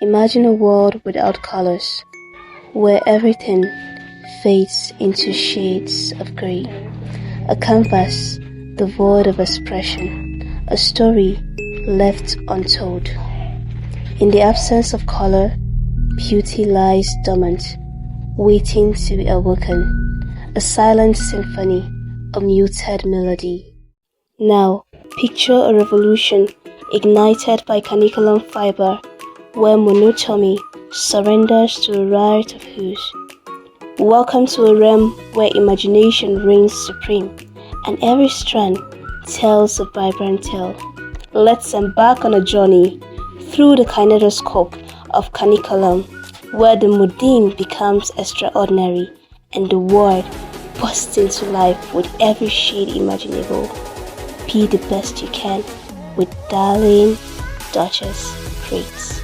Imagine a world without colors, where everything fades into shades of grey. A canvas devoid of expression, a story left untold. In the absence of color, beauty lies dormant, waiting to be awoken, a silent symphony, a muted melody. Now, picture a revolution ignited by caniculum fiber, where monotony surrenders to a riot of hues. Welcome to a realm where imagination reigns supreme, and every strand tells a vibrant tale. Let's embark on a journey through the kaleidoscope of caniculum, where the mundane becomes extraordinary and the world bursts into life with every shade imaginable. Be the best you can with darling Duchess Prates.